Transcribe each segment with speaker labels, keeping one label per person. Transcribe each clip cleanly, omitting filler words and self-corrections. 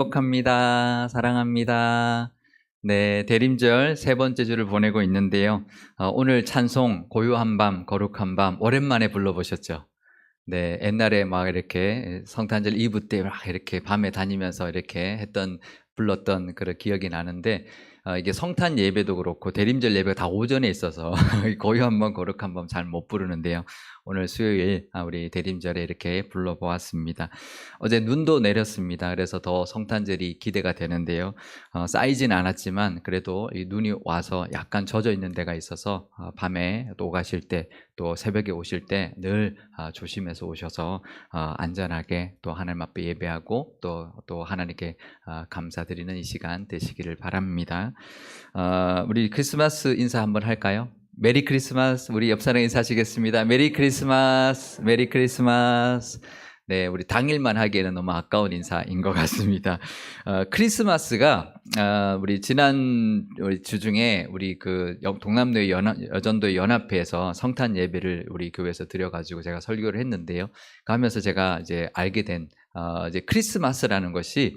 Speaker 1: 행복합니다. 사랑합니다. 네, 대림절 세 번째 주를 보내고 있는데요. 오늘 찬송 고요한 밤, 거룩한 밤 오랜만에 불러보셨죠? 네, 옛날에 막 이렇게 성탄절 이브 때 막 이렇게 밤에 다니면서 이렇게 불렀던 그런 기억이 나는데, 이게 성탄 예배도 그렇고 대림절 예배가 다 오전에 있어서 고요한 밤, 거룩한 밤 잘 못 부르는데요. 오늘 수요일 우리 대림절에 이렇게 불러보았습니다. 어제 눈도 내렸습니다. 그래서 더 성탄절이 기대가 되는데요. 쌓이진 않았지만 그래도 이 눈이 와서 약간 젖어 있는 데가 있어서 밤에 또 오가실 때 또 새벽에 오실 때 늘 조심해서 오셔서 안전하게 또 하나님 앞에 예배하고 또 하나님께 감사드리는 이 시간 되시기를 바랍니다. 우리 크리스마스 인사 한번 할까요? 메리 크리스마스. 우리 옆 사람 인사하시겠습니다. 메리 크리스마스. 메리 크리스마스. 네, 우리 당일만 하기에는 너무 아까운 인사인 것 같습니다. 크리스마스가 우리 지난 주 중에 우리 그 동남로의 여전도의 연합회에서 성탄 예배를 우리 교회에서 드려가지고 제가 설교를 했는데요. 하면서 제가 이제 알게 된 이제 크리스마스라는 것이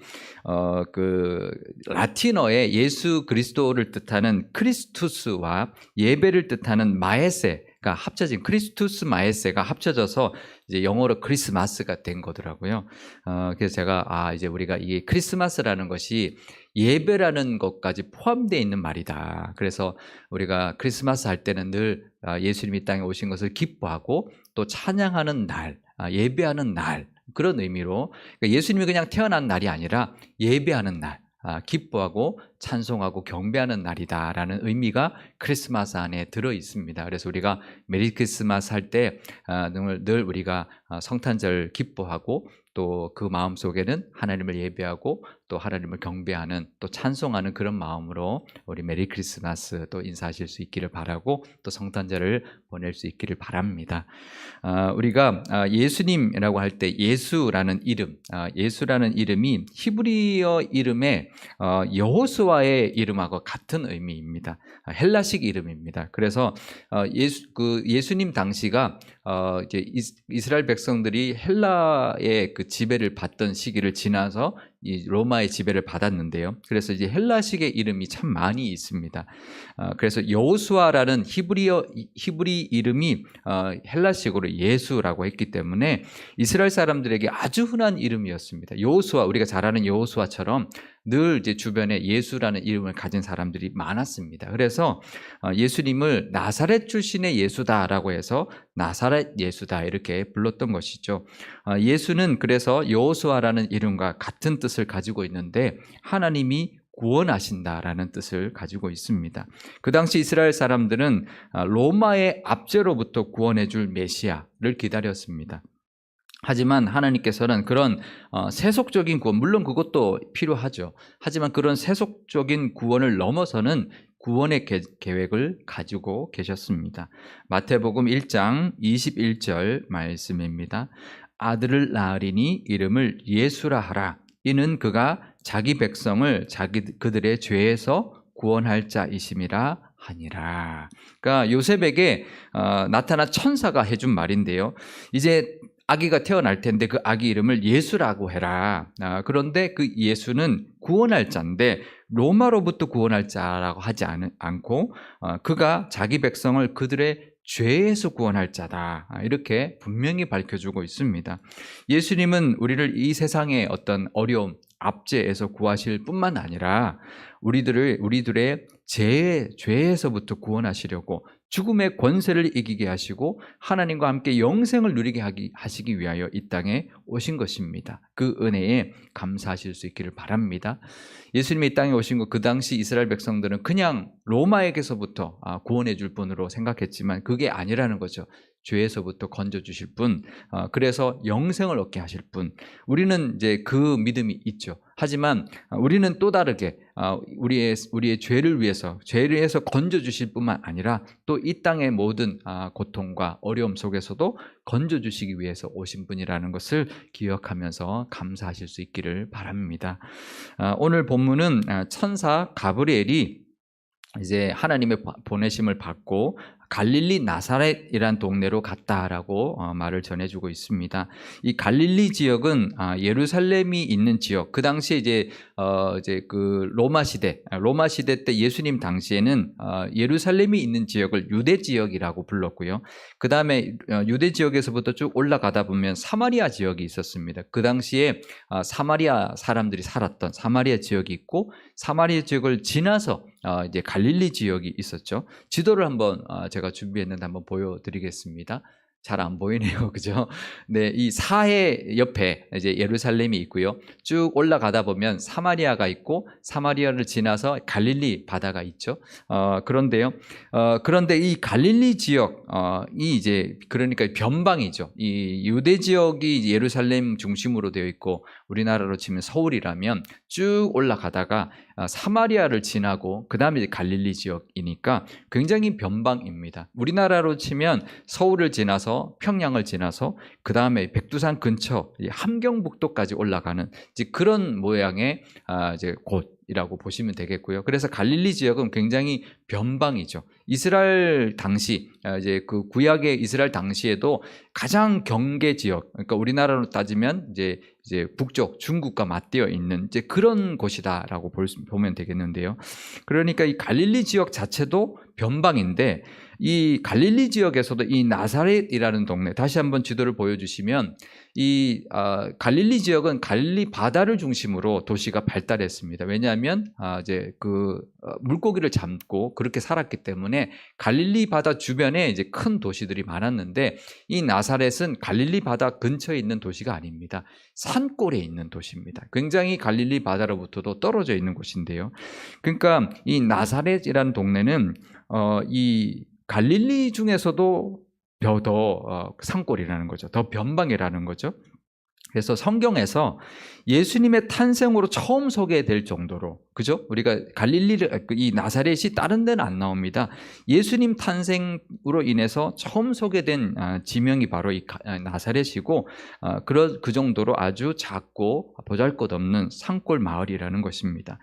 Speaker 1: 그 라틴어의 예수 그리스도를 뜻하는 크리스투스와 예배를 뜻하는 마에세가 합쳐진 크리스투스 마에세가 합쳐져서 이제 영어로 크리스마스가 된 거더라고요. 그래서 제가 이제 우리가 이게 크리스마스라는 것이 예배라는 것까지 포함되어 있는 말이다. 그래서 우리가 크리스마스 할 때는 늘 예수님이 이 땅에 오신 것을 기뻐하고 또 찬양하는 날, 예배하는 날, 그런 의미로 예수님이 그냥 태어난 날이 아니라 예배하는 날, 기뻐하고 찬송하고 경배하는 날이다라는 의미가 크리스마스 안에 들어 있습니다. 그래서 우리가 메리 크리스마스 할 때 늘 우리가 성탄절 기뻐하고 또 그 마음 속에는 하나님을 예배하고 또 하나님을 경배하는 또 찬송하는 그런 마음으로 우리 메리 크리스마스 또 인사하실 수 있기를 바라고 또 성탄절을 보낼 수 있기를 바랍니다. 우리가 예수님이라고 할 때 예수라는 이름, 예수라는 이름이 히브리어 이름의 여호수아의 이름하고 같은 의미입니다. 헬라식 이름입니다. 그래서 예수님 당시가 이제 이스라엘 백성들이 헬라의 그 지배를 받던 시기를 지나서 이 로마의 지배를 받았는데요. 그래서 이제 헬라식의 이름이 참 많이 있습니다. 그래서 여호수아라는 히브리 이름이 헬라식으로 예수라고 했기 때문에 이스라엘 사람들에게 아주 흔한 이름이었습니다. 여호수아, 우리가 잘 아는 여호수아처럼 늘 이제 주변에 예수라는 이름을 가진 사람들이 많았습니다. 그래서 예수님을 나사렛 출신의 예수다라고 해서 나사렛 예수다 이렇게 불렀던 것이죠. 예수는 그래서 여호수아라는 이름과 같은 뜻을 가지고 있는데 하나님이 구원하신다라는 뜻을 가지고 있습니다. 그 당시 이스라엘 사람들은 로마의 압제로부터 구원해 줄 메시아를 기다렸습니다. 하지만 하나님께서는 그런 세속적인 구원, 물론 그것도 필요하죠. 하지만 그런 세속적인 구원을 넘어서는 구원의 계획을 가지고 계셨습니다. 마태복음 1장 21절 말씀입니다. 아들을 낳으리니 이름을 예수라 하라. 이는 그가 자기 백성을 그들의 죄에서 구원할 자이심이라 하니라. 그러니까 요셉에게 나타난 천사가 해준 말인데요. 이제 아기가 태어날 텐데 그 아기 이름을 예수라고 해라. 그런데 그 예수는 구원할 자인데 로마로부터 구원할 자라고 하지 않고 그가 자기 백성을 그들의 죄에서 구원할 자다. 이렇게 분명히 밝혀주고 있습니다. 예수님은 우리를 이 세상의 어떤 어려움, 압제에서 구하실 뿐만 아니라 우리들의 죄에서부터 구원하시려고 죽음의 권세를 이기게 하시고 하나님과 함께 영생을 누리게 하시기 위하여 이 땅에 오신 것입니다. 그 은혜에 감사하실 수 있기를 바랍니다. 예수님이 이 땅에 오신 것, 그 당시 이스라엘 백성들은 그냥 로마에게서부터 구원해 줄 분으로 생각했지만 그게 아니라는 거죠. 죄에서부터 건져주실 분, 그래서 영생을 얻게 하실 분. 우리는 이제 그 믿음이 있죠. 하지만 우리는 또 다르게 우리의 죄를 위해서 건져주실 뿐만 아니라 또 이 땅의 모든 고통과 어려움 속에서도 건져주시기 위해서 오신 분이라는 것을 기억하면서 감사하실 수 있기를 바랍니다. 오늘 본문은 천사 가브리엘이 이제 하나님의 보내심을 받고 갈릴리 나사렛이란 동네로 갔다라고 말을 전해주고 있습니다. 이 갈릴리 지역은 예루살렘이 있는 지역, 그 당시에 이제 그 로마 시대 때 예수님 당시에는 예루살렘이 있는 지역을 유대 지역이라고 불렀고요. 그 다음에 유대 지역에서부터 쭉 올라가다 보면 사마리아 지역이 있었습니다. 그 당시에 사마리아 사람들이 살았던 사마리아 지역이 있고, 사마리아 지역을 지나서 이제 갈릴리 지역이 있었죠. 지도를 한번 제가 준비했는데 한번 보여드리겠습니다. 잘 안 보이네요. 그죠? 네, 이 사해 옆에 이제 예루살렘이 있고요. 쭉 올라가다 보면 사마리아가 있고, 사마리아를 지나서 갈릴리 바다가 있죠. 그런데요. 그런데 이 갈릴리 지역이 이제 그러니까 변방이죠. 이 유대 지역이 예루살렘 중심으로 되어 있고, 우리나라로 치면 서울이라면 쭉 올라가다가 사마리아를 지나고 그 다음에 갈릴리 지역이니까 굉장히 변방입니다. 우리나라로 치면 서울을 지나서 평양을 지나서 그 다음에 백두산 근처 함경북도까지 올라가는 이제 그런 모양의 이제 곳이라고 보시면 되겠고요. 그래서 갈릴리 지역은 굉장히 변방이죠. 이스라엘 당시 이제 그 구약의 이스라엘 당시에도 가장 경계 지역, 그러니까 우리나라로 따지면 이제 북쪽 중국과 맞대어 있는 이제 그런 곳이다라고 보면 되겠는데요. 그러니까 이 갈릴리 지역 자체도 변방인데, 이 갈릴리 지역에서도 이 나사렛이라는 동네, 다시 한번 지도를 보여주시면 이 갈릴리 지역은 갈릴리 바다를 중심으로 도시가 발달했습니다. 왜냐하면 이제 그 물고기를 잡고 그렇게 살았기 때문에 갈릴리 바다 주변에 이제 큰 도시들이 많았는데, 이 나사렛은 갈릴리 바다 근처에 있는 도시가 아닙니다. 산골에 있는 도시입니다. 굉장히 갈릴리 바다로부터도 떨어져 있는 곳인데요. 그러니까 이 나사렛이라는 동네는 이 갈릴리 중에서도 더 산골이라는 거죠. 더 변방이라는 거죠. 그래서 성경에서 예수님의 탄생으로 처음 소개될 정도로, 그죠? 우리가 갈릴리를, 이 나사렛이 다른 데는 안 나옵니다. 예수님 탄생으로 인해서 처음 소개된 지명이 바로 이 나사렛이고, 그 정도로 아주 작고 보잘것없는 산골 마을이라는 것입니다.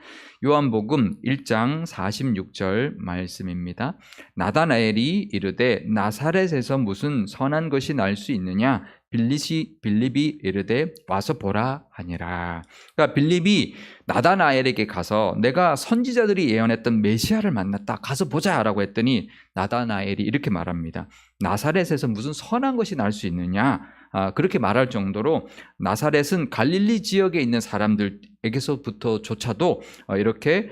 Speaker 1: 요한복음 1장 46절 말씀입니다. 나다나엘이 이르되 나사렛에서 무슨 선한 것이 날 수 있느냐? 빌립이 이르되 와서 보라 하니라. 그러니까 빌립이 나다나엘에게 가서 내가 선지자들이 예언했던 메시아를 만났다, 가서 보자라고 했더니 나다나엘이 이렇게 말합니다. 나사렛에서 무슨 선한 것이 날 수 있느냐? 그렇게 말할 정도로 나사렛은 갈릴리 지역에 있는 사람들에게서부터조차도 이렇게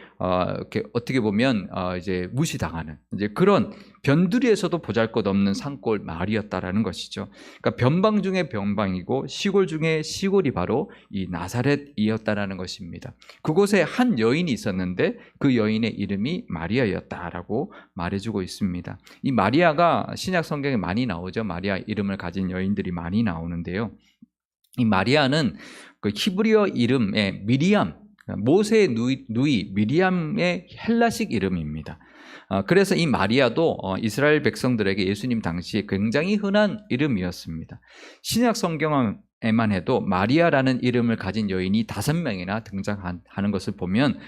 Speaker 1: 어떻게 보면 이제 무시당하는 이제 그런 변두리에서도 보잘것없는 산골 마을이었다라는 것이죠. 그러니까 변방 중에 변방이고 시골 중에 시골이 바로 이 나사렛이었다라는 것입니다. 그곳에 한 여인이 있었는데 그 여인의 이름이 마리아였다라고 말해주고 있습니다. 이 마리아가 신약 성경에 많이 나오죠. 마리아 이름을 가진 여인들이 많이 나오는데요. 이 마리아는 그 히브리어 이름의 미리암, 모세의 누이 미리암의 헬라식 이름입니다. 그래서 이 마리아도 이스라엘 백성들에게 예수님 당시에 굉장히 흔한 이름이었습니다. 신약 성경에만 해도 마리아라는 이름을 가진 여인이 5명이나 등장하는 것을 보면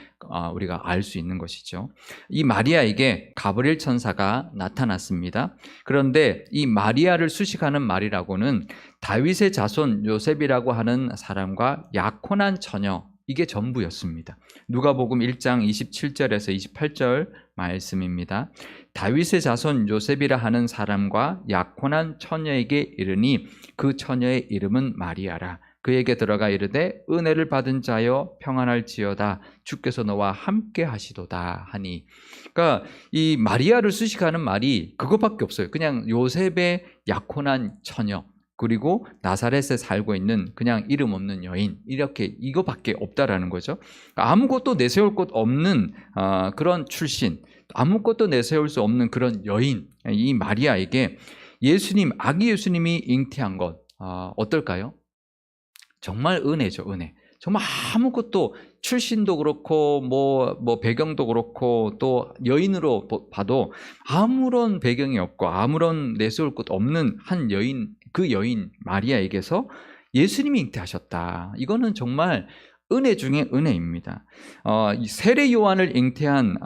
Speaker 1: 우리가 알 수 있는 것이죠. 이 마리아에게 가브리엘 천사가 나타났습니다. 그런데 이 마리아를 수식하는 말이라고는 다윗의 자손 요셉이라고 하는 사람과 약혼한 처녀, 이게 전부였습니다. 누가복음 1장 27절에서 28절 말씀입니다. 다윗의 자손 요셉이라 하는 사람과 약혼한 처녀에게 이르니 그 처녀의 이름은 마리아라. 그에게 들어가 이르되 은혜를 받은 자여 평안할지어다, 주께서 너와 함께 하시도다 하니. 그러니까 이 마리아를 수식하는 말이 그것밖에 없어요. 그냥 요셉의 약혼한 처녀, 그리고 나사렛에 살고 있는 그냥 이름 없는 여인, 이렇게 이거밖에 없다라는 거죠. 아무것도 내세울 것 없는 그런 출신, 아무것도 내세울 수 없는 그런 여인, 이 마리아에게 아기 예수님이 잉태한 것 어떨까요? 정말 은혜죠, 은혜. 정말 아무것도 출신도 그렇고 뭐 배경도 그렇고 또 여인으로 봐도 아무런 배경이 없고 아무런 내세울 것 없는 한 여인, 그 여인 마리아에게서 예수님이 잉태하셨다. 이거는 정말 은혜 중에 은혜입니다. 이 세례 요한을 잉태한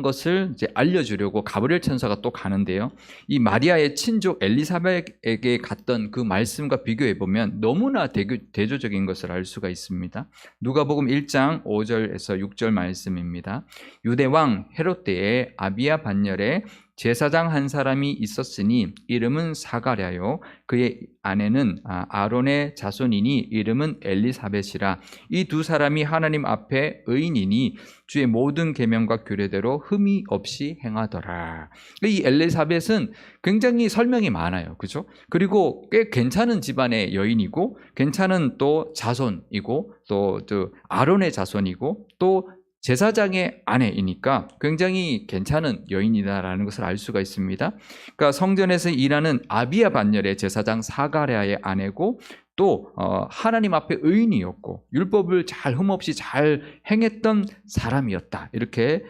Speaker 1: 것을 이제 알려주려고 가브리엘 천사가 또 가는데요. 이 마리아의 친족 엘리사벳에게 갔던 그 말씀과 비교해 보면 너무나 대조적인 것을 알 수가 있습니다. 누가복음 1장 5절에서 6절 말씀입니다. 유대 왕 헤롯 때에 아비야 반열에 제사장 한 사람이 있었으니 이름은 사가랴요 그의 아내는 아론의 자손이니 이름은 엘리사벳이라. 이 두 사람이 하나님 앞에 의인이니 주의 모든 계명과 규례대로 흠이 없이 행하더라. 이 엘리사벳은 굉장히 설명이 많아요, 그죠? 그리고 꽤 괜찮은 집안의 여인이고 괜찮은 또 자손이고 또 아론의 자손이고 또 제사장의 아내이니까 굉장히 괜찮은 여인이다라는 것을 알 수가 있습니다. 그러니까 성전에서 일하는 아비야 반열의 제사장 사가랴의 아내고 또 하나님 앞에 의인이었고 율법을 흠없이 잘 행했던 사람이었다. 이렇게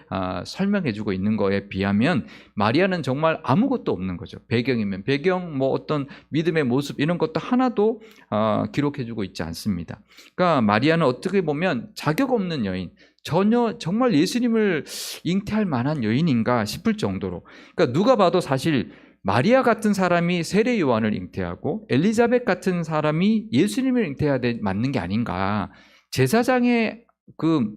Speaker 1: 설명해주고 있는 거에 비하면 마리아는 정말 아무것도 없는 거죠. 배경이면 배경, 뭐 어떤 믿음의 모습 이런 것도 하나도 기록해주고 있지 않습니다. 그러니까 마리아는 어떻게 보면 자격 없는 여인, 전혀 정말 예수님을 잉태할 만한 여인인가 싶을 정도로, 그러니까 누가 봐도 사실 마리아 같은 사람이 세례 요한을 잉태하고 엘리자벳 같은 사람이 예수님을 잉태해야 맞는 게 아닌가. 제사장의 그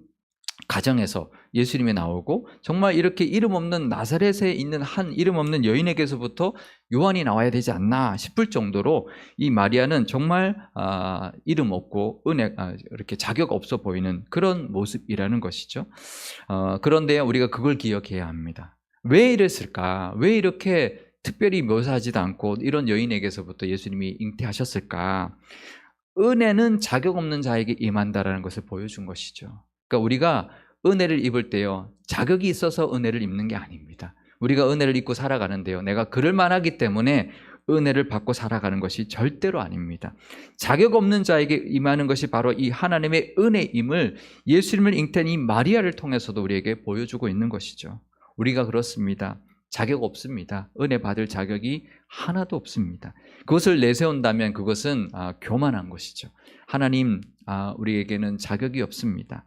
Speaker 1: 가정에서 예수님이 나오고 정말 이렇게 이름 없는 나사렛에 있는 한 이름 없는 여인에게서부터 요한이 나와야 되지 않나 싶을 정도로 이 마리아는 정말 이름 없고 이렇게 자격 없어 보이는 그런 모습이라는 것이죠. 그런데 우리가 그걸 기억해야 합니다. 왜 이랬을까? 왜 이렇게 특별히 묘사하지도 않고 이런 여인에게서부터 예수님이 잉태하셨을까? 은혜는 자격 없는 자에게 임한다라는 것을 보여준 것이죠. 그러니까 우리가 은혜를 입을 때요, 자격이 있어서 은혜를 입는 게 아닙니다. 우리가 은혜를 입고 살아가는데요, 내가 그럴 만하기 때문에 은혜를 받고 살아가는 것이 절대로 아닙니다. 자격 없는 자에게 임하는 것이 바로 이 하나님의 은혜임을 예수님을 잉태한 이 마리아를 통해서도 우리에게 보여주고 있는 것이죠. 우리가 그렇습니다. 자격 없습니다. 은혜 받을 자격이 하나도 없습니다. 그것을 내세운다면 그것은 교만한 것이죠. 하나님, 우리에게는 자격이 없습니다.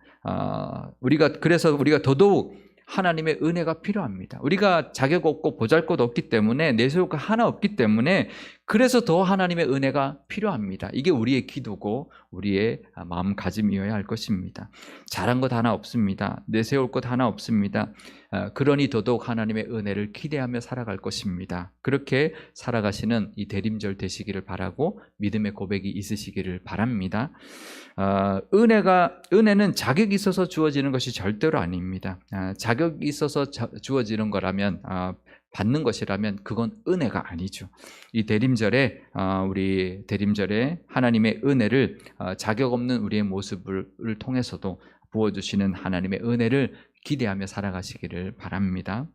Speaker 1: 그래서 우리가 더더욱 하나님의 은혜가 필요합니다. 우리가 자격 없고 보잘것 없기 때문에 내세울 거 하나 없기 때문에 그래서 더 하나님의 은혜가 필요합니다. 이게 우리의 기도고 우리의 마음가짐이어야 할 것입니다. 잘한 것 하나 없습니다. 내세울 것 하나 없습니다. 그러니 더더욱 하나님의 은혜를 기대하며 살아갈 것입니다. 그렇게 살아가시는 이 대림절 되시기를 바라고 믿음의 고백이 있으시기를 바랍니다. 은혜는 자격이 있어서 주어지는 것이 절대로 아닙니다. 자격이 있어서 주어지는 거라면, 받는 것이라면 그건 은혜가 아니죠. 이 대림절에 우리 대림절에 하나님의 은혜를 자격 없는 우리의 모습을 통해서도 부어주시는 하나님의 은혜를 기대하며 살아가시기를 바랍니다.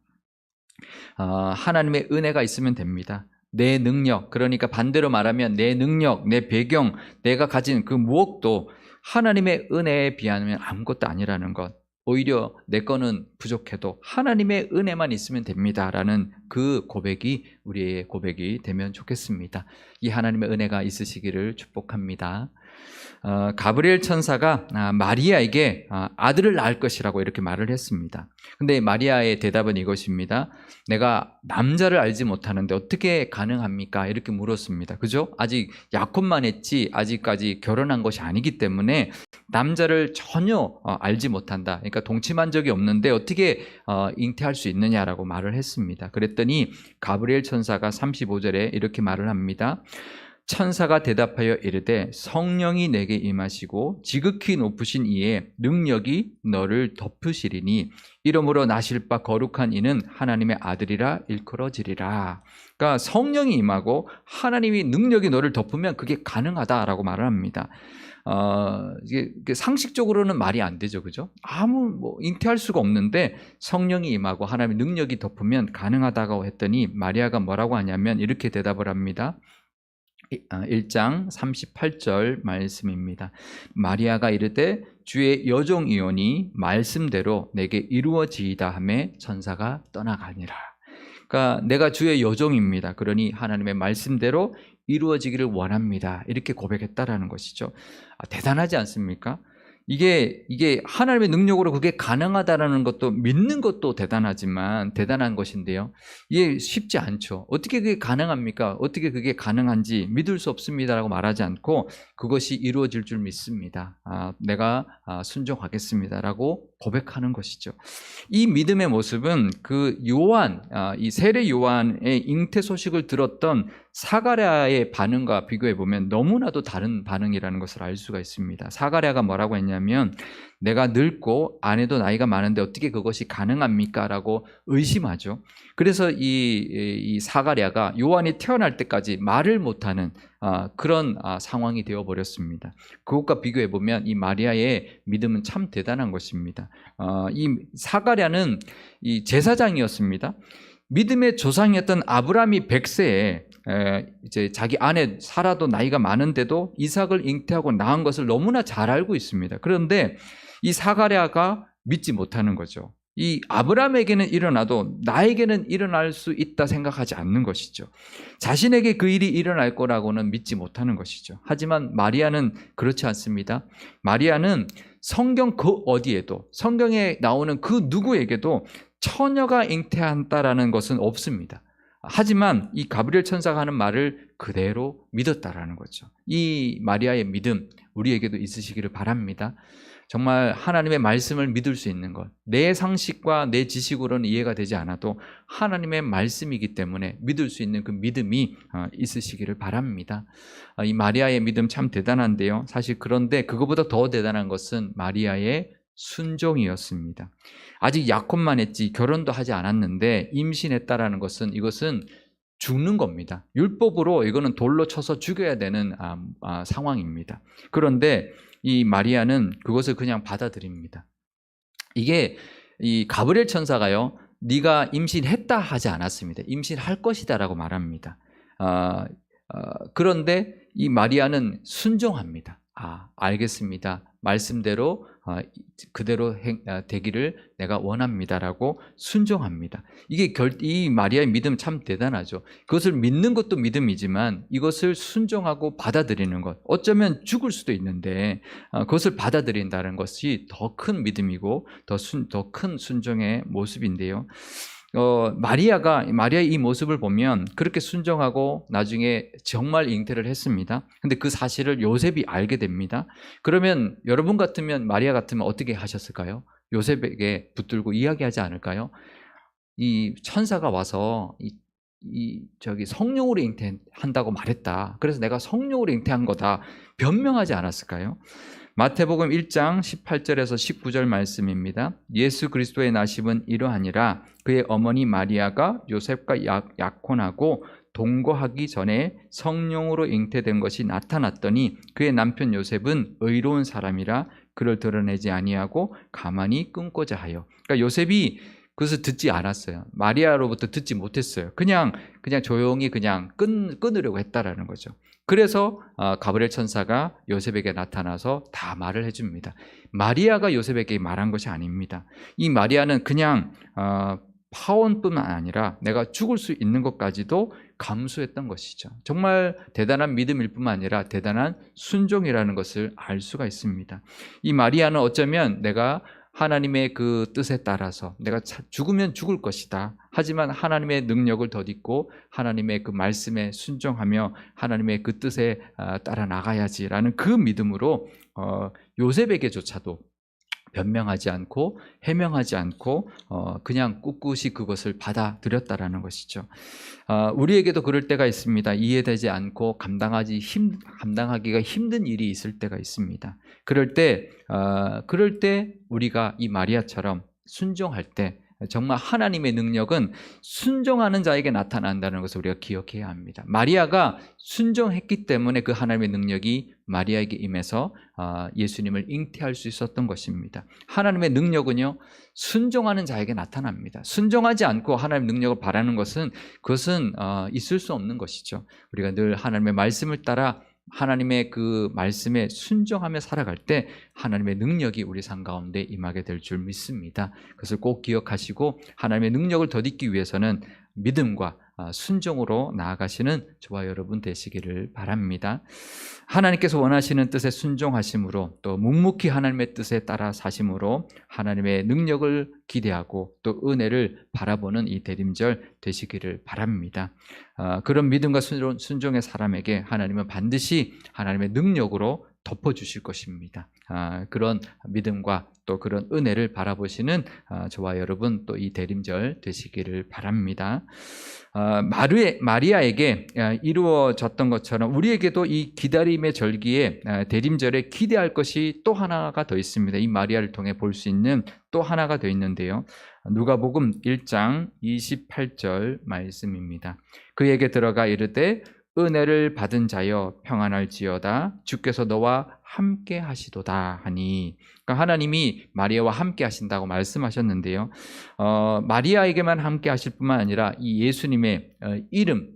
Speaker 1: 하나님의 은혜가 있으면 됩니다. 내 능력, 그러니까 반대로 말하면 내 능력, 내 배경, 내가 가진 그 무엇도 하나님의 은혜에 비하면 아무것도 아니라는 것, 오히려 내 거는 부족해도 하나님의 은혜만 있으면 됩니다라는 그 고백이 우리의 고백이 되면 좋겠습니다. 이 하나님의 은혜가 있으시기를 축복합니다. 가브리엘 천사가 마리아에게 아들을 낳을 것이라고 이렇게 말을 했습니다. 근데 마리아의 대답은 이것입니다. 내가 남자를 알지 못하는데 어떻게 가능합니까? 이렇게 물었습니다. 그죠? 아직 약혼만 했지 아직까지 결혼한 것이 아니기 때문에 남자를 전혀 알지 못한다. 그러니까 동침한 적이 없는데 어떻게 잉태할 수 있느냐라고 말을 했습니다. 그랬더니 가브리엘 천사가 35절에 이렇게 말을 합니다. 천사가 대답하여 이르되 성령이 내게 임하시고 지극히 높으신 이의 능력이 너를 덮으시리니 이러므로 나실 바 거룩한 이는 하나님의 아들이라 일컬어지리라. 그러니까 성령이 임하고 하나님이 능력이 너를 덮으면 그게 가능하다라고 말을 합니다. 이게 상식적으로는 말이 안 되죠, 그죠? 잉태할 수가 없는데 성령이 임하고 하나님의 능력이 덮으면 가능하다고 했더니 마리아가 뭐라고 하냐면 이렇게 대답을 합니다. 1장 38절 말씀입니다. 마리아가 이르되 주의 여종이오니 말씀대로 내게 이루어지이다 하매 천사가 떠나가니라. 그러니까 내가 주의 여종입니다. 그러니 하나님의 말씀대로 이루어지기를 원합니다. 이렇게 고백했다라는 것이죠. 대단하지 않습니까? 이게 하나님의 능력으로 그게 가능하다라는 것도 믿는 것도 대단한 것인데요. 이게 쉽지 않죠. 어떻게 그게 가능합니까? 어떻게 그게 가능한지 믿을 수 없습니다라고 말하지 않고 그것이 이루어질 줄 믿습니다. 내가 순종하겠습니다라고 고백하는 것이죠. 이 믿음의 모습은 그 요한, 이 세례 요한의 잉태 소식을 들었던 사가랴의 반응과 비교해 보면 너무나도 다른 반응이라는 것을 알 수가 있습니다. 사가랴가 뭐라고 했냐면 내가 늙고 아내도 나이가 많은데 어떻게 그것이 가능합니까? 라고 의심하죠. 그래서 이 사가랴가 요한이 태어날 때까지 말을 못하는 그런 상황이 되어버렸습니다. 그것과 비교해 보면 이 마리아의 믿음은 참 대단한 것입니다. 이 사가랴는 이 제사장이었습니다. 믿음의 조상이었던 아브라함이 100세에 이제 자기 아내 사라도 나이가 많은데도 이삭을 잉태하고 낳은 것을 너무나 잘 알고 있습니다. 그런데 이 사가랴가 믿지 못하는 거죠. 이 아브라함에게는 일어나도 나에게는 일어날 수 있다 생각하지 않는 것이죠. 자신에게 그 일이 일어날 거라고는 믿지 못하는 것이죠. 하지만 마리아는 그렇지 않습니다. 마리아는 성경 그 어디에도, 성경에 나오는 그 누구에게도 처녀가 잉태한다라는 것은 없습니다. 하지만 이 가브리엘 천사가 하는 말을 그대로 믿었다라는 거죠. 이 마리아의 믿음 우리에게도 있으시기를 바랍니다. 정말 하나님의 말씀을 믿을 수 있는 것, 내 상식과 내 지식으로는 이해가 되지 않아도 하나님의 말씀이기 때문에 믿을 수 있는 그 믿음이 있으시기를 바랍니다. 이 마리아의 믿음 참 대단한데요. 사실 그런데 그거보다 더 대단한 것은 마리아의 순종이었습니다. 아직 약혼만 했지 결혼도 하지 않았는데 임신했다라는 것은 이것은 죽는 겁니다. 율법으로 이거는 돌로 쳐서 죽여야 되는 상황입니다. 그런데 이 마리아는 그것을 그냥 받아들입니다. 이게 이 가브리엘 천사가요, 네가 임신했다 하지 않았습니다. 임신할 것이다라고 말합니다. 그런데 이 마리아는 순종합니다. 알겠습니다. 말씀대로 그대로 되기를 내가 원합니다라고 순종합니다. 이 마리아의 믿음 참 대단하죠. 그것을 믿는 것도 믿음이지만 이것을 순종하고 받아들이는 것, 어쩌면 죽을 수도 있는데 그것을 받아들인다는 것이 더 큰 믿음이고 더 큰 순종의 모습인데요. 마리아의 이 모습을 보면 그렇게 순종하고 나중에 정말 잉태를 했습니다. 근데 그 사실을 요셉이 알게 됩니다. 그러면 여러분 같으면, 마리아 같으면 어떻게 하셨을까요? 요셉에게 붙들고 이야기하지 않을까요? 이 천사가 와서 성령으로 잉태한다고 말했다. 그래서 내가 성령으로 잉태한 거다. 변명하지 않았을까요? 마태복음 1장 18절에서 19절 말씀입니다. 예수 그리스도의 나심은 이러하니라. 그의 어머니 마리아가 요셉과 약혼하고 동거하기 전에 성령으로 잉태된 것이 나타났더니 그의 남편 요셉은 의로운 사람이라 그를 드러내지 아니하고 가만히 끊고자 하여. 그러니까 요셉이 그것을 듣지 않았어요. 마리아로부터 듣지 못했어요. 그냥 조용히 끊으려고 했다라는 거죠. 그래서 가브리엘 천사가 요셉에게 나타나서 다 말을 해줍니다. 마리아가 요셉에게 말한 것이 아닙니다. 이 마리아는 그냥 파혼뿐만 아니라 내가 죽을 수 있는 것까지도 감수했던 것이죠. 정말 대단한 믿음일 뿐만 아니라 대단한 순종이라는 것을 알 수가 있습니다. 이 마리아는 어쩌면 내가 하나님의 그 뜻에 따라서 내가 죽으면 죽을 것이다. 하지만 하나님의 능력을 덧입고 하나님의 그 말씀에 순종하며 하나님의 그 뜻에 따라 나가야지라는 그 믿음으로 요셉에게조차도 변명하지 않고 해명하지 않고 그냥 꿋꿋이 그것을 받아들였다라는 것이죠. 우리에게도 그럴 때가 있습니다. 이해되지 않고 감당하기가 힘든 일이 있을 때가 있습니다. 그럴 때 우리가 이 마리아처럼 순종할 때 정말 하나님의 능력은 순종하는 자에게 나타난다는 것을 우리가 기억해야 합니다. 마리아가 순종했기 때문에 그 하나님의 능력이 마리아에게 임해서 예수님을 잉태할 수 있었던 것입니다. 하나님의 능력은요, 순종하는 자에게 나타납니다. 순종하지 않고 하나님의 능력을 바라는 것은 그것은 있을 수 없는 것이죠. 우리가 늘 하나님의 말씀을 따라 하나님의 그 말씀에 순종하며 살아갈 때 하나님의 능력이 우리 삶 가운데 임하게 될 줄 믿습니다. 그것을 꼭 기억하시고 하나님의 능력을 덧입기 위해서는 믿음과 순종으로 나아가시는 저와 여러분 되시기를 바랍니다. 하나님께서 원하시는 뜻에 순종하심으로 또 묵묵히 하나님의 뜻에 따라 사심으로 하나님의 능력을 기대하고 또 은혜를 바라보는 이 대림절 되시기를 바랍니다. 그런 믿음과 순종의 사람에게 하나님은 반드시 하나님의 능력으로 덮어주실 것입니다. 그런 믿음과 또 그런 은혜를 바라보시는 저와 여러분 또 이 대림절 되시기를 바랍니다. 마리아에게 이루어졌던 것처럼 우리에게도 이 기다림의 절기에 대림절에 기대할 것이 또 하나가 더 있습니다. 이 마리아를 통해 볼 수 있는 또 하나가 더 있는데요. 누가복음 1장 28절 말씀입니다. 그에게 들어가 이르되 은혜를 받은 자여 평안할지어다 주께서 너와 함께 하시도다 하니, 그러니까 하나님이 마리아와 함께 하신다고 말씀하셨는데요. 마리아에게만 함께 하실 뿐만 아니라 이 예수님의 이름,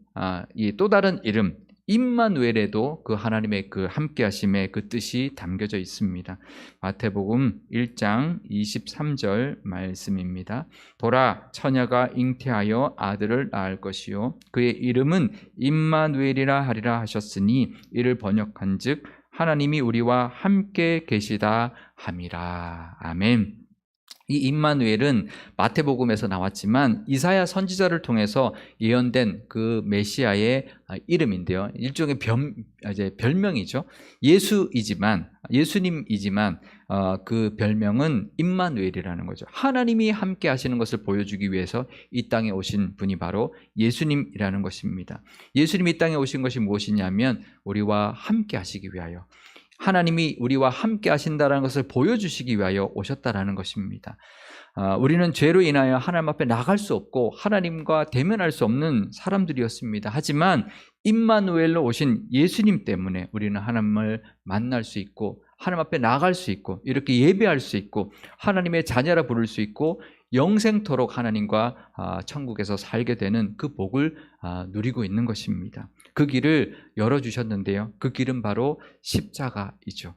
Speaker 1: 이 또 다른 이름 임마누엘에도 그 하나님의 그 함께 하심의 그 뜻이 담겨져 있습니다. 마태복음 1장 23절 말씀입니다. 보라 처녀가 잉태하여 아들을 낳을 것이요 그의 이름은 임마누엘이라 하리라 하셨으니 이를 번역한즉 하나님이 우리와 함께 계시다 함이라. 아멘. 이 임마누엘은 마태복음에서 나왔지만 이사야 선지자를 통해서 예언된 그 메시아의 이름인데요. 일종의 별명이죠. 예수님이지만 그 별명은 임마누엘이라는 거죠. 하나님이 함께 하시는 것을 보여주기 위해서 이 땅에 오신 분이 바로 예수님이라는 것입니다. 예수님이 이 땅에 오신 것이 무엇이냐면 우리와 함께 하시기 위하여, 하나님이 우리와 함께 하신다는 것을 보여주시기 위하여 오셨다라는 것입니다. 우리는 죄로 인하여 하나님 앞에 나갈 수 없고 하나님과 대면할 수 없는 사람들이었습니다. 하지만 임마누엘로 오신 예수님 때문에 우리는 하나님을 만날 수 있고 하나님 앞에 나갈 수 있고 이렇게 예배할 수 있고 하나님의 자녀라 부를 수 있고 영생토록 하나님과 천국에서 살게 되는 그 복을 누리고 있는 것입니다. 그 길을 열어주셨는데요. 그 길은 바로 십자가이죠.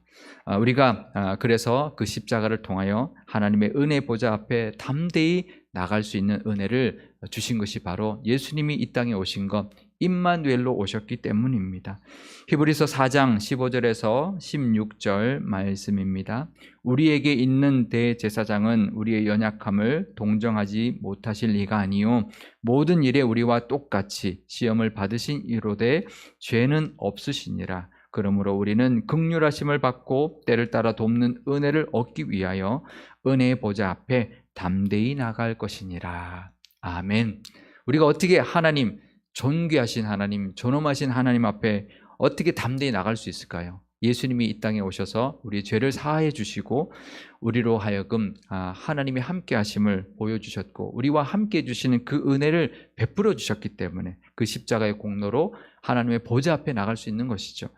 Speaker 1: 우리가 그래서 그 십자가를 통하여 하나님의 은혜 보좌 앞에 담대히 나갈 수 있는 은혜를 주신 것이 바로 예수님이 이 땅에 오신 것, 임마누엘로 오셨기 때문입니다. 히브리서 4장 15절에서 16절 말씀입니다. 우리에게 있는 대제사장은 우리의 연약함을 동정하지 못하실 리가 아니요 모든 일에 우리와 똑같이 시험을 받으신 이로되 죄는 없으시니라. 그러므로 우리는 긍휼하심을 받고 때를 따라 돕는 은혜를 얻기 위하여 은혜의 보좌 앞에 담대히 나갈 것이니라. 아멘. 우리가 어떻게 하나님, 존귀하신 하나님, 존엄하신 하나님 앞에 어떻게 담대히 나갈 수 있을까요? 예수님이 이 땅에 오셔서 우리의 죄를 사하여 주시고 우리로 하여금 하나님이 함께 하심을 보여주셨고 우리와 함께 해주시는 그 은혜를 베풀어 주셨기 때문에 그 십자가의 공로로 하나님의 보좌 앞에 나갈 수 있는 것이죠.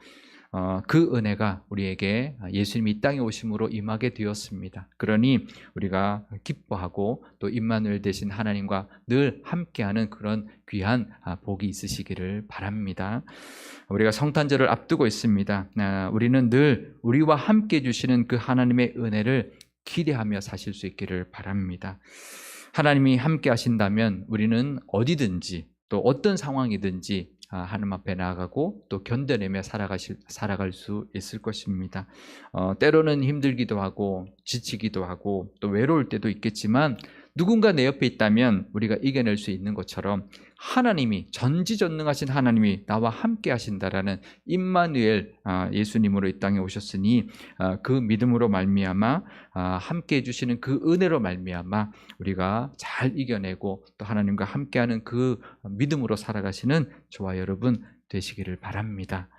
Speaker 1: 그 은혜가 우리에게 예수님이 이 땅에 오심으로 임하게 되었습니다. 그러니 우리가 기뻐하고 또 임마누엘 되신 하나님과 늘 함께하는 그런 귀한 복이 있으시기를 바랍니다. 우리가 성탄절을 앞두고 있습니다. 우리는 늘 우리와 함께 해주시는 그 하나님의 은혜를 기대하며 사실 수 있기를 바랍니다. 하나님이 함께 하신다면 우리는 어디든지 또 어떤 상황이든지 하나님 앞에 나아가고 또 견뎌내며 살아갈 수 있을 것입니다. 때로는 힘들기도 하고 지치기도 하고 또 외로울 때도 있겠지만 누군가 내 옆에 있다면 우리가 이겨낼 수 있는 것처럼 하나님이, 전지전능하신 하나님이 나와 함께 하신다라는 임마누엘 예수님으로 이 땅에 오셨으니 그 믿음으로 말미암아 함께 해주시는 그 은혜로 말미암아 우리가 잘 이겨내고 또 하나님과 함께하는 그 믿음으로 살아가시는 저와 여러분 되시기를 바랍니다.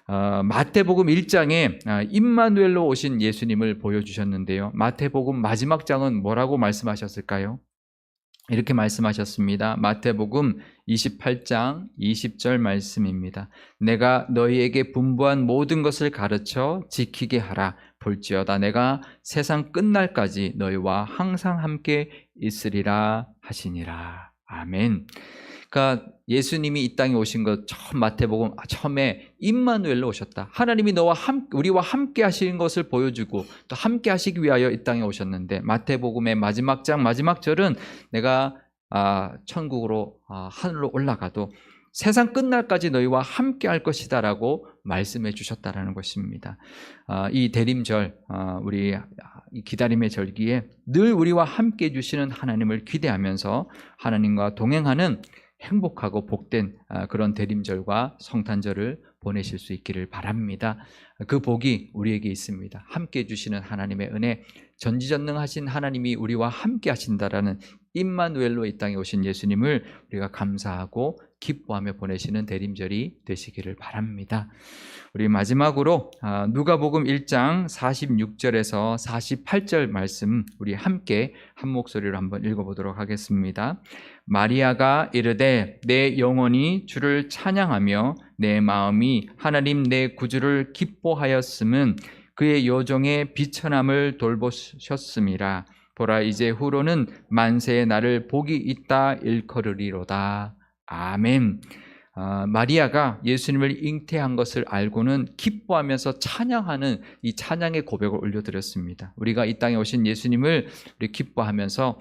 Speaker 1: 마태복음 1장에 임마누엘로 오신 예수님을 보여주셨는데요. 마태복음 마지막 장은 뭐라고 말씀하셨을까요? 이렇게 말씀하셨습니다. 마태복음 28장 20절 말씀입니다. 내가 너희에게 분부한 모든 것을 가르쳐 지키게 하라. 볼지어다 내가 세상 끝날까지 너희와 항상 함께 있으리라 하시니라. 아멘. 그러니까 예수님이 이 땅에 오신 것 처음 마태복음 처음에 임마누엘로 오셨다. 하나님이 우리와 함께 하시는 것을 보여주고 또 함께 하시기 위하여 이 땅에 오셨는데 마태복음의 마지막 장 마지막 절은 내가 천국으로 하늘로 올라가도 세상 끝날까지 너희와 함께 할 것이다 라고 말씀해 주셨다라는 것입니다. 이 대림절, 우리 기다림의 절기에 늘 우리와 함께 해주시는 하나님을 기대하면서 하나님과 동행하는 행복하고 복된 그런 대림절과 성탄절을 보내실 수 있기를 바랍니다. 그 복이 우리에게 있습니다. 함께 해주시는 하나님의 은혜, 전지전능하신 하나님이 우리와 함께 하신다라는 임마누엘로 이 땅에 오신 예수님을 우리가 감사하고 기뻐하며 보내시는 대림절이 되시기를 바랍니다. 우리 마지막으로 누가복음 1장 46절에서 48절 말씀 우리 함께 한 목소리로 한번 읽어보도록 하겠습니다. 마리아가 이르되 내 영혼이 주를 찬양하며 내 마음이 하나님 내 구주를 기뻐하였음은 그의 여종의 비천함을 돌보셨음이라. 보라 이제 후로는 만세의 나를 복이 있다 일컬으리로다. 아멘. 마리아가 예수님을 잉태한 것을 알고는 기뻐하면서 찬양하는 이 찬양의 고백을 올려드렸습니다. 우리가 이 땅에 오신 예수님을 우리 기뻐하면서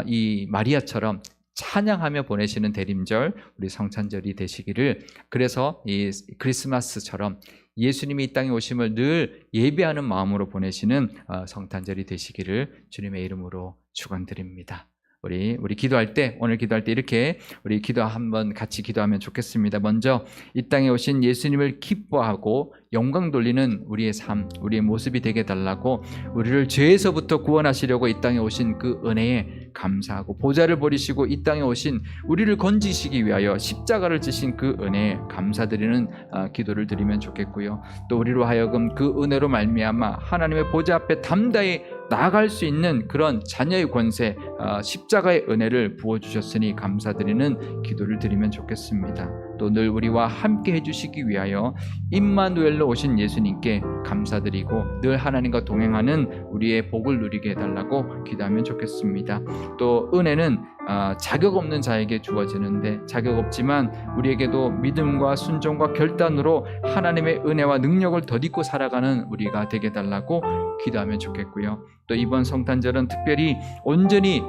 Speaker 1: 이 마리아처럼 찬양하며 보내시는 대림절, 우리 성탄절이 되시기를, 그래서 이 크리스마스처럼 예수님이 이 땅에 오심을 늘 예배하는 마음으로 보내시는 성탄절이 되시기를 주님의 이름으로 축원드립니다. 우리 기도할 때, 오늘 기도할 때 이렇게 우리 기도 한번 같이 기도하면 좋겠습니다. 먼저 이 땅에 오신 예수님을 기뻐하고 영광 돌리는 우리의 삶, 우리의 모습이 되게 달라고, 우리를 죄에서부터 구원하시려고 이 땅에 오신 그 은혜에 감사하고, 보좌를 버리시고 이 땅에 오신 우리를 건지시기 위하여 십자가를 지신 그 은혜에 감사드리는 기도를 드리면 좋겠고요. 또 우리로 하여금 그 은혜로 말미암아 하나님의 보좌 앞에 담대히 나아갈 수 있는 그런 자녀의 권세, 십자가의 은혜를 부어주셨으니 감사드리는 기도를 드리면 좋겠습니다. 또 늘 우리와 함께 해주시기 위하여 임마누엘로 오신 예수님께 감사드리고 늘 하나님과 동행하는 우리의 복을 누리게 해달라고 기도하면 좋겠습니다. 또 은혜는 자격 없는 자에게 주어지는데, 자격 없지만 우리에게도 믿음과 순종과 결단으로 하나님의 은혜와 능력을 덧입고 살아가는 우리가 되게 해달라고 기도하면 좋겠고요. 또 이번 성탄절은 특별히 온전히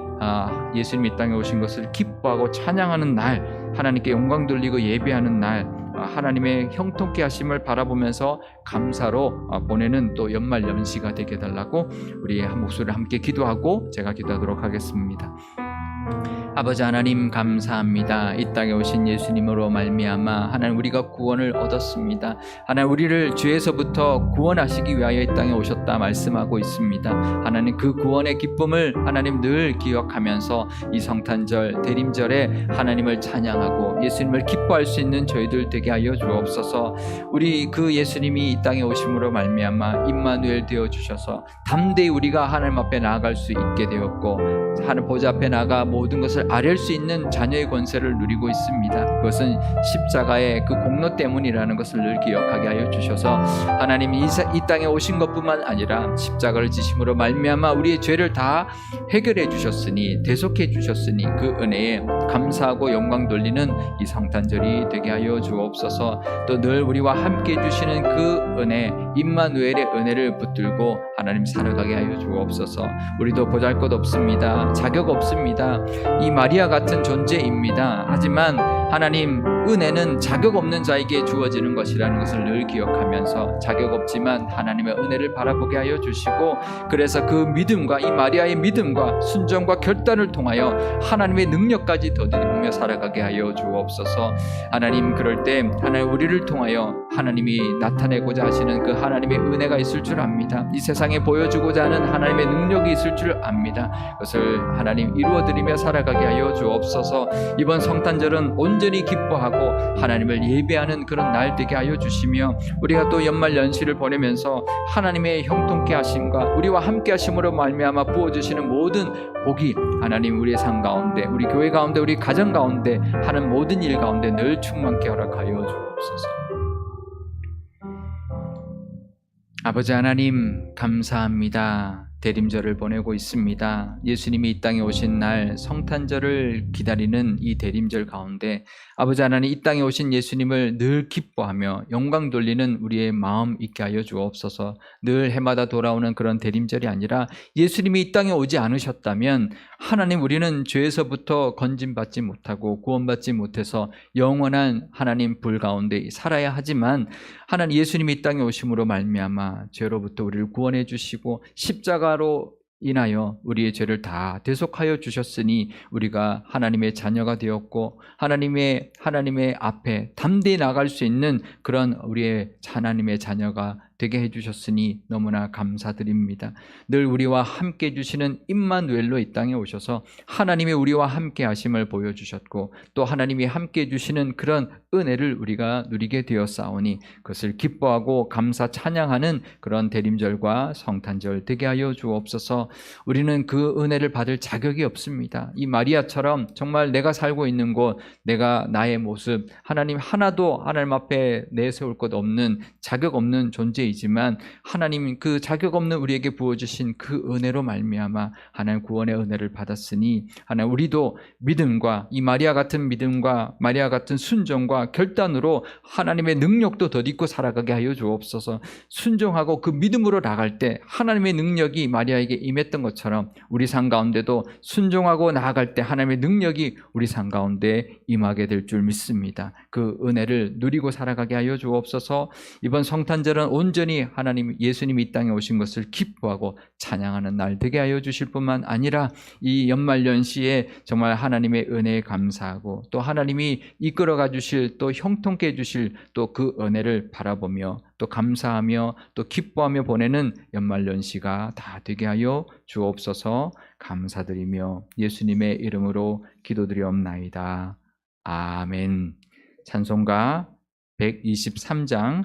Speaker 1: 예수님이 이 땅에 오신 것을 기뻐하고 찬양하는 날, 하나님께 영광 돌리고 예배하는 날, 하나님의 형통케 하심을 바라보면서 감사로 보내는 또 연말 연시가 되게 해달라고 우리 한 목소리를 함께 기도하고 제가 기도하도록 하겠습니다. 아버지 하나님 감사합니다. 이 땅에 오신 예수님으로 말미암아 하나님 우리가 구원을 얻었습니다. 하나님 우리를 죄에서부터 구원하시기 위하여 이 땅에 오셨다 말씀하고 있습니다. 하나님 그 구원의 기쁨을 하나님 늘 기억하면서 이 성탄절 대림절에 하나님을 찬양하고 예수님을 기뻐할 수 있는 저희들 되게 하여 주옵소서. 우리 그 예수님이 이 땅에 오심으로 말미암아 임마누엘 되어 주셔서 담대히 우리가 하나님 앞에 나아갈 수 있게 되었고, 하늘 보좌 앞에 나가 모든 것을 아뢰 수 있는 자녀의 권세를 누리고 있습니다. 그것은 십자가의 그 공로 때문이라는 것을 늘 기억하게 하여 주셔서 하나님이 이 땅에 오신 것뿐만 아니라 십자가를 지심으로 말미암아 우리의 죄를 다 해결해 주셨으니, 대속해 주셨으니 그 은혜에 감사하고 영광 돌리는 이 성탄절이 되게 하여 주옵소서. 또 늘 우리와 함께 해주시는 그 은혜, 임마누엘의 은혜를 붙들고 하나님 살아가게 하여 주옵소서. 우리도 보잘것없습니다. 자격 없습니다. 이 마리아 같은 존재입니다. 하지만 하나님 은혜는 자격 없는 자에게 주어지는 것이라는 것을 늘 기억하면서 자격 없지만 하나님의 은혜를 바라보게 하여 주시고, 그래서 그 믿음과 이 마리아의 믿음과 순종과 결단을 통하여 하나님의 능력까지 더듬으며 살아가게 하여 주옵소서. 하나님 그럴 때 하나님 우리를 통하여 하나님이 나타내고자 하시는 그 하나님의 은혜가 있을 줄 압니다. 이 세상에 보여주고자 하는 하나님의 능력이 있을 줄 압니다. 그것을 하나님 이루어드리며 살아가게 하여 주옵소서. 이번 성탄절은 온전히 기뻐하고 하나님을 예배하는 그런 날 되게 하여 주시며, 우리가 또 연말 연시를 보내면서 하나님의 형통케 하심과 우리와 함께 하심으로 말미암아 부어주시는 모든 복이 하나님 우리의 삶 가운데, 우리 교회 가운데, 우리 가정 가운데 하는 모든 일 가운데 늘 충만케 허락하여 주옵소서. 아버지 하나님 감사합니다. 대림절을 보내고 있습니다. 예수님이 이 땅에 오신 날 성탄절을 기다리는 이 대림절 가운데 아버지 하나님, 이 땅에 오신 예수님을 늘 기뻐하며 영광 돌리는 우리의 마음 있게 하여 주옵소서. 늘 해마다 돌아오는 그런 대림절이 아니라 예수님이 이 땅에 오지 않으셨다면 하나님, 우리는 죄에서부터 건짐받지 못하고 구원받지 못해서 영원한 하나님 불 가운데 살아야 하지만 하나님, 예수님이 이 땅에 오심으로 말미암아 죄로부터 우리를 구원해 주시고 십자가로 인하여 우리의 죄를 다 대속하여 주셨으니 우리가 하나님의 자녀가 되었고 하나님의 앞에 담대히 나갈 수 있는 그런 우리의 하나님의 자녀가 되게 해주셨으니 너무나 감사드립니다. 늘 우리와 함께 해주시는 임마누엘로 이 땅에 오셔서 하나님이 우리와 함께 하심을 보여주셨고 또 하나님이 함께 해주시는 그런 은혜를 우리가 누리게 되었사오니 그것을 기뻐하고 감사 찬양하는 그런 대림절과 성탄절 되게 하여 주옵소서. 우리는 그 은혜를 받을 자격이 없습니다. 이 마리아처럼 정말 내가 살고 있는 곳, 내가 나의 모습, 하나님 하나도 하나님 앞에 내세울 것 없는 자격 없는 존재이지만 하나님 그 자격 없는 우리에게 부어주신 그 은혜로 말미암아 하나님 구원의 은혜를 받았으니 하나님 우리도 믿음과 이 마리아 같은 믿음과 마리아 같은 순종과 결단으로 하나님의 능력도 덧입고 살아가게 하여 주옵소서. 순종하고 그 믿음으로 나갈 때 하나님의 능력이 마리아에게 임했던 것처럼 우리 삶 가운데도 순종하고 나아갈 때 하나님의 능력이 우리 삶 가운데 임하게 될 줄 믿습니다. 그 은혜를 누리고 살아가게 하여 주옵소서. 이번 성탄절은 온전히 하나님 예수님이 이 땅에 오신 것을 기뻐하고 찬양하는 날 되게 하여 주실 뿐만 아니라 이 연말연시에 정말 하나님의 은혜에 감사하고 또 하나님이 이끌어가 주실 또 형통케 해주실 또 그 은혜를 바라보며 또 감사하며 또 기뻐하며 보내는 연말연시가 다 되게 하여 주옵소서. 감사드리며 예수님의 이름으로 기도드리옵나이다. 아멘. 찬송가 123장